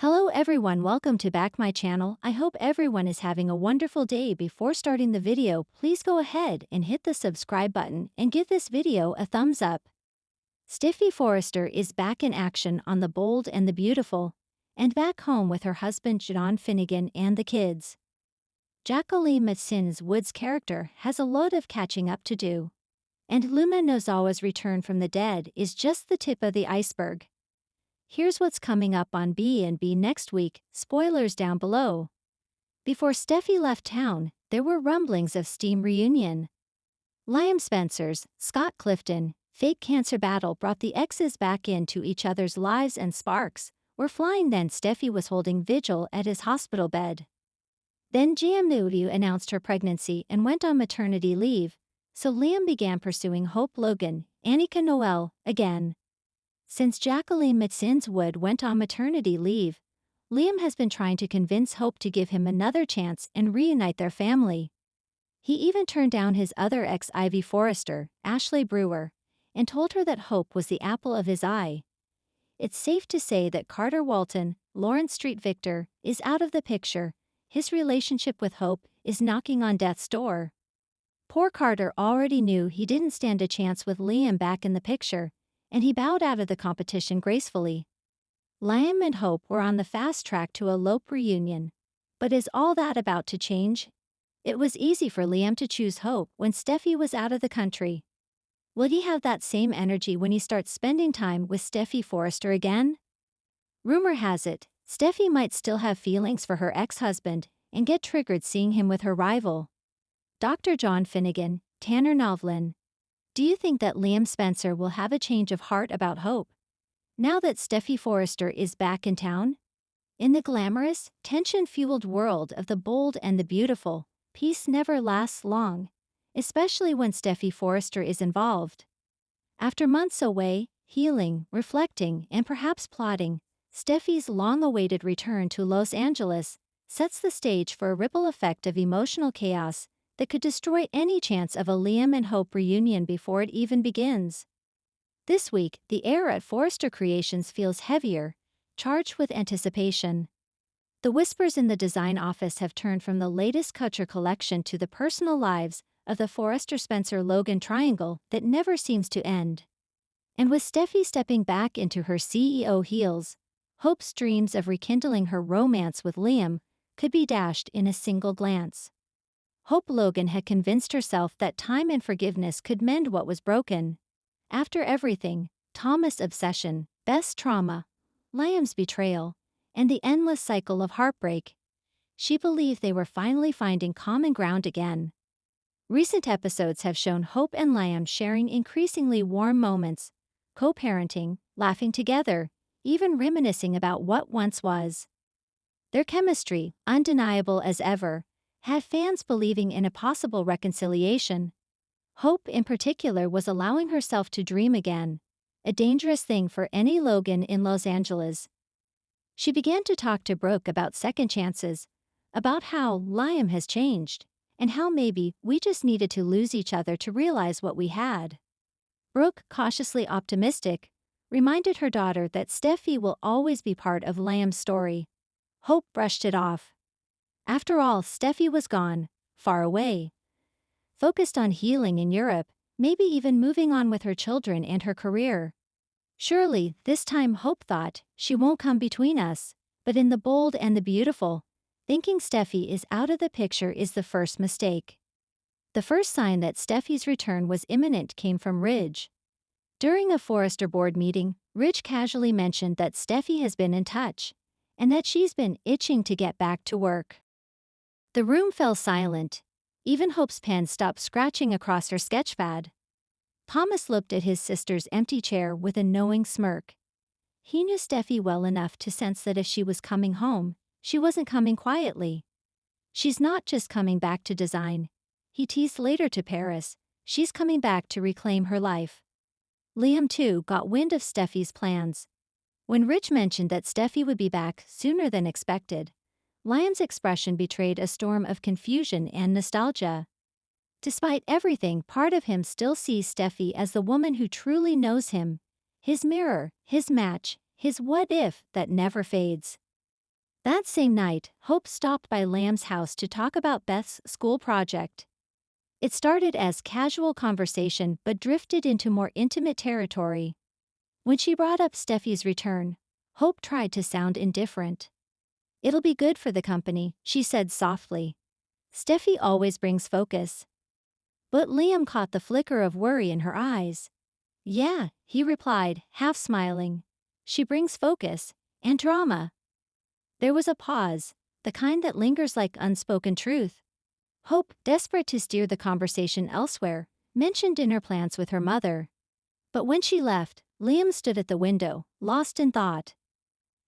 Hello everyone, welcome to back my channel. I hope everyone is having a wonderful day. Before starting the video, please go ahead and hit the subscribe button and give this video a thumbs up. Steffy Forrester is back in action on The Bold and the Beautiful, and back home with her husband John Finnegan and the kids. Jacqueline MacInnes Wood's character has a lot of catching up to do, and Luma Nozawa's return from the dead is just the tip of the iceberg. Here's what's coming up on B&B next week, spoilers down below. Before Steffy left town, there were rumblings of steam reunion. Liam Spencer's Scott Clifton fake cancer battle brought the exes back into each other's lives, and sparks were flying. Then Steffy was holding vigil at his hospital bed. Then GMW announced her pregnancy and went on maternity leave, so Liam began pursuing Hope Logan, Annika Noel, again. Since Jacqueline MacInnes Wood went on maternity leave, Liam has been trying to convince Hope to give him another chance and reunite their family. He even turned down his other ex, Ivy Forrester, Ashley Brewer, and told her that Hope was the apple of his eye. It's safe to say that Carter Walton, Lawrence Street Victor, is out of the picture. His relationship with Hope is knocking on death's door. Poor Carter already knew he didn't stand a chance with Liam back in the picture, and he bowed out of the competition gracefully. Liam and Hope were on the fast track to a Lope reunion. But is all that about to change? It was easy for Liam to choose Hope when Steffy was out of the country. Will he have that same energy when he starts spending time with Steffy Forrester again? Rumor has it, Steffy might still have feelings for her ex-husband and get triggered seeing him with her rival, Dr. John Finnegan, Tanner Novlin. Do you think that Liam Spencer will have a change of heart about Hope, now that Steffy Forrester is back in town? In the glamorous, tension-fueled world of The Bold and the Beautiful, peace never lasts long, especially when Steffy Forrester is involved. After months away, healing, reflecting, and perhaps plotting, Steffy's long-awaited return to Los Angeles sets the stage for a ripple effect of emotional chaos that could destroy any chance of a Liam and Hope reunion before it even begins. This week, the air at Forrester Creations feels heavier, charged with anticipation. The whispers in the design office have turned from the latest couture collection to the personal lives of the Forrester-Spencer-Logan triangle that never seems to end. And with Steffy stepping back into her CEO heels, Hope's dreams of rekindling her romance with Liam could be dashed in a single glance. Hope Logan had convinced herself that time and forgiveness could mend what was broken. After everything, Thomas' obsession, Beth's trauma, Liam's betrayal, and the endless cycle of heartbreak, she believed they were finally finding common ground again. Recent episodes have shown Hope and Liam sharing increasingly warm moments, co-parenting, laughing together, even reminiscing about what once was. Their chemistry, undeniable as ever, had fans believing in a possible reconciliation. Hope in particular was allowing herself to dream again, a dangerous thing for any Logan in Los Angeles. She began to talk to Brooke about second chances, about how Liam has changed, and how maybe we just needed to lose each other to realize what we had. Brooke, cautiously optimistic, reminded her daughter that Steffy will always be part of Liam's story. Hope brushed it off. After all, Steffy was gone, far away, focused on healing in Europe, maybe even moving on with her children and her career. Surely, this time Hope thought, she won't come between us. But in The Bold and the Beautiful, thinking Steffy is out of the picture is the first mistake. The first sign that Steffy's return was imminent came from Ridge. During a Forrester board meeting, Ridge casually mentioned that Steffy has been in touch, and that she's been itching to get back to work. The room fell silent. Even Hope's pen stopped scratching across her sketchpad. Thomas looked at his sister's empty chair with a knowing smirk. He knew Steffy well enough to sense that if she was coming home, she wasn't coming quietly. She's not just coming back to design, he teased later to Paris, she's coming back to reclaim her life. Liam too got wind of Steffy's plans. When Rich mentioned that Steffy would be back sooner than expected, Liam's expression betrayed a storm of confusion and nostalgia. Despite everything, part of him still sees Steffy as the woman who truly knows him, his mirror, his match, his what if that never fades. That same night, Hope stopped by Lamb's house to talk about Beth's school project. It started as casual conversation but drifted into more intimate territory. When she brought up Steffy's return, Hope tried to sound indifferent. "It'll be good for the company," she said softly. "Steffy always brings focus." But Liam caught the flicker of worry in her eyes. "Yeah," he replied, half smiling. "She brings focus and drama." There was a pause, the kind that lingers like unspoken truth. Hope, desperate to steer the conversation elsewhere, mentioned dinner plans with her mother. But when she left, Liam stood at the window, lost in thought.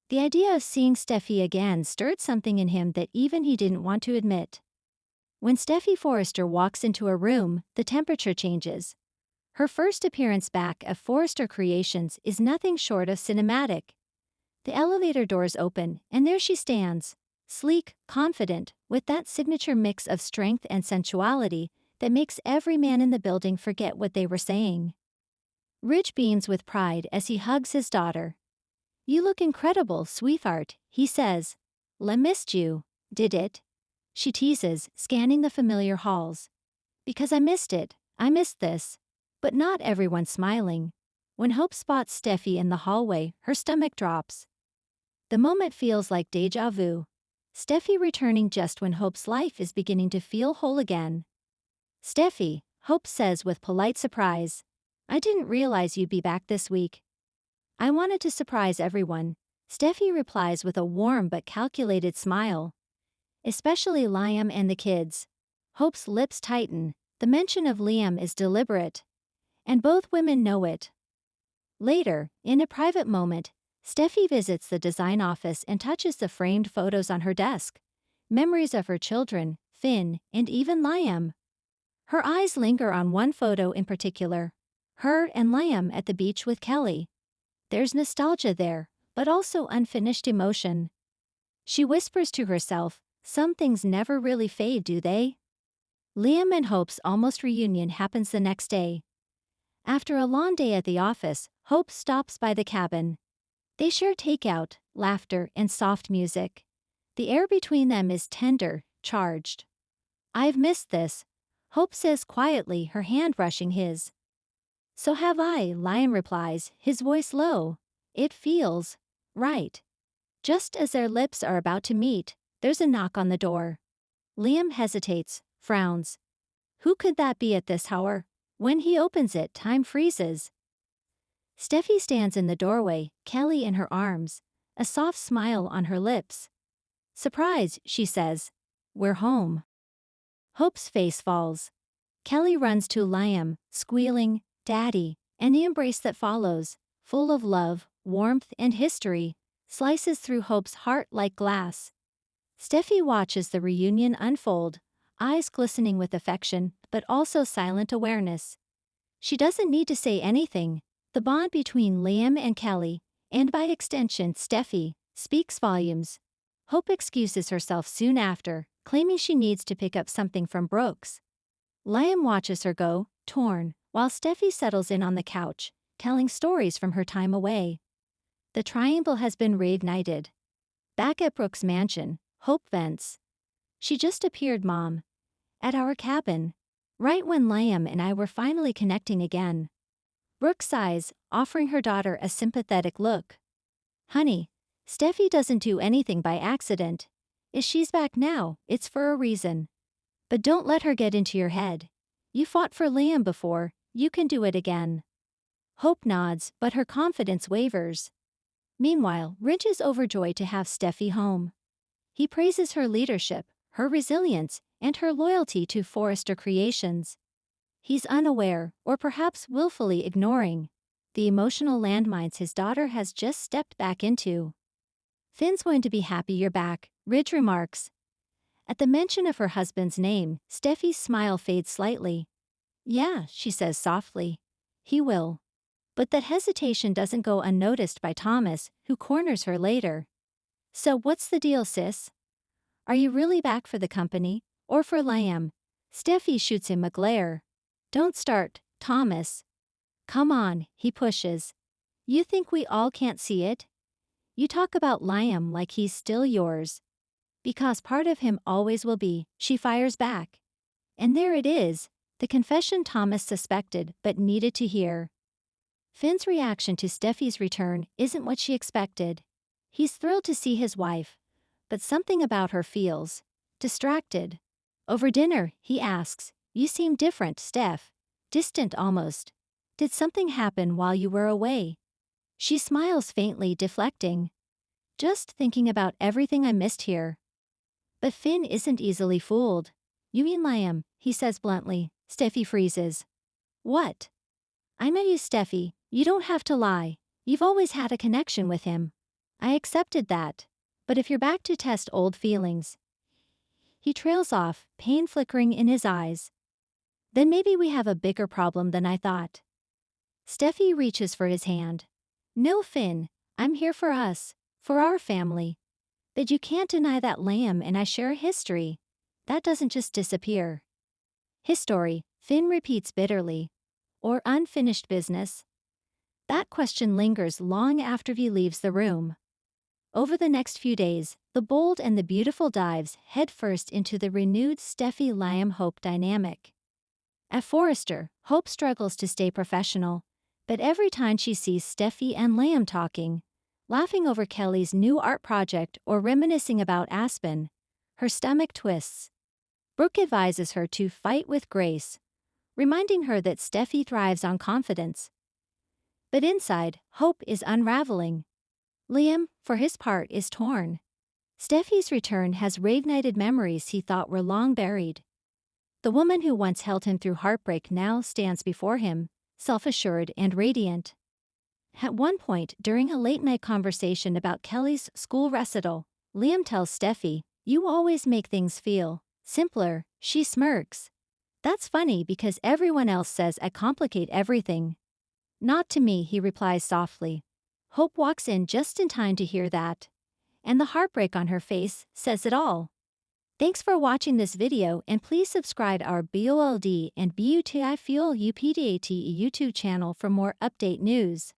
The idea of seeing Steffy again stirred something in him that even he didn't want to admit. When Steffy Forrester walks into a room, the temperature changes. Her first appearance back at Forrester Creations is nothing short of cinematic. The elevator doors open, and there she stands, sleek, confident, with that signature mix of strength and sensuality that makes every man in the building forget what they were saying. Ridge beams with pride as he hugs his daughter. "You look incredible, sweetheart," he says. "Lem missed you, did it?" She teases, scanning the familiar halls. "Because I missed it, I missed this." But not everyone's smiling. When Hope spots Steffy in the hallway, her stomach drops. The moment feels like deja vu. Steffy returning just when Hope's life is beginning to feel whole again. "Steffy," Hope says with polite surprise. "I didn't realize you'd be back this week." "I wanted to surprise everyone," Steffy replies with a warm but calculated smile. "Especially Liam and the kids." Hope's lips tighten. The mention of Liam is deliberate. And both women know it. Later, in a private moment, Steffy visits the design office and touches the framed photos on her desk. Memories of her children, Finn, and even Liam. Her eyes linger on one photo in particular. Her and Liam at the beach with Kelly. There's nostalgia there, but also unfinished emotion. She whispers to herself, "Some things never really fade, do they?" Liam and Hope's almost reunion happens the next day. After a long day at the office, Hope stops by the cabin. They share takeout, laughter, and soft music. The air between them is tender, charged. "I've missed this," Hope says quietly, her hand brushing his. "So have I," Liam replies, his voice low. "It feels right." Just as their lips are about to meet, there's a knock on the door. Liam hesitates, frowns. Who could that be at this hour? When he opens it, time freezes. Steffi stands in the doorway, Kelly in her arms, a soft smile on her lips. "Surprise," she says. "We're home." Hope's face falls. Kelly runs to Liam, squealing, "Daddy," and the embrace that follows, full of love, warmth, and history, slices through Hope's heart like glass. Steffi watches the reunion unfold, eyes glistening with affection, but also silent awareness. She doesn't need to say anything. The bond between Liam and Kelly, and by extension Steffi, speaks volumes. Hope excuses herself soon after, claiming she needs to pick up something from Brooks. Liam watches her go, torn, while Steffi settles in on the couch, telling stories from her time away. The triangle has been reignited. Back at Brooks' mansion, Hope vents. "She just appeared, Mom. At our cabin. Right when Liam and I were finally connecting again." Brooke sighs, offering her daughter a sympathetic look. "Honey, Steffi doesn't do anything by accident. If she's back now, it's for a reason. But don't let her get into your head. You fought for Liam before, you can do it again." Hope nods, but her confidence wavers. Meanwhile, Ridge is overjoyed to have Steffi home. He praises her leadership, her resilience, and her loyalty to Forrester Creations. He's unaware, or perhaps willfully ignoring, the emotional landmines his daughter has just stepped back into. "Finn's going to be happy you're back," Ridge remarks. At the mention of her husband's name, Steffi's smile fades slightly. "Yeah," she says softly. "He will." But that hesitation doesn't go unnoticed by Thomas, who corners her later. "So what's the deal, sis? Are you really back for the company, or for Liam?" Steffi shoots him a glare. "Don't start, Thomas." "Come on," he pushes. "You think we all can't see it? You talk about Liam like he's still yours. Because part of him always will be, she fires back. And there it is, the confession Thomas suspected but needed to hear. Finn's reaction to Steffy's return isn't what she expected. He's thrilled to see his wife, but something about her feels distracted. Over dinner, he asks, "You seem different, Steph. Distant almost. Did something happen while you were away?" She smiles faintly, deflecting. "Just thinking about everything I missed here." But Finn isn't easily fooled. "You mean Liam," he says bluntly. Steffy freezes. "What?" "I met you, Steffi. You don't have to lie. You've always had a connection with him." "I accepted that. But if you're back to test old feelings." He trails off, pain flickering in his eyes. "Then maybe we have a bigger problem than I thought." Steffi reaches for his hand. "No, Finn. I'm here for us. For our family. But you can't deny that Liam and I share a history. That doesn't just disappear." "History," Finn repeats bitterly. "Or unfinished business?" That question lingers long after he leaves the room. Over the next few days, the bold and the beautiful dives headfirst into the renewed Steffi-Liam-Hope dynamic. At Forrester, Hope struggles to stay professional, but every time she sees Steffi and Liam talking, laughing over Kelly's new art project or reminiscing about Aspen, her stomach twists. Brooke advises her to fight with grace, reminding her that Steffi thrives on confidence. But inside, Hope is unraveling. Liam, for his part, is torn. Steffi's return has reignited memories he thought were long buried. The woman who once held him through heartbreak now stands before him, self-assured and radiant. At one point during a late-night conversation about Kelly's school recital, Liam tells Steffi, "You always make things feel simpler." She smirks. "That's funny because everyone else says I complicate everything." "Not to me," he replies softly. Hope walks in just in time to hear that. And the heartbreak on her face says it all. Thanks for watching this video and please subscribe our BOLD and BUTI Fuel UPDAT YouTube channel for more update news.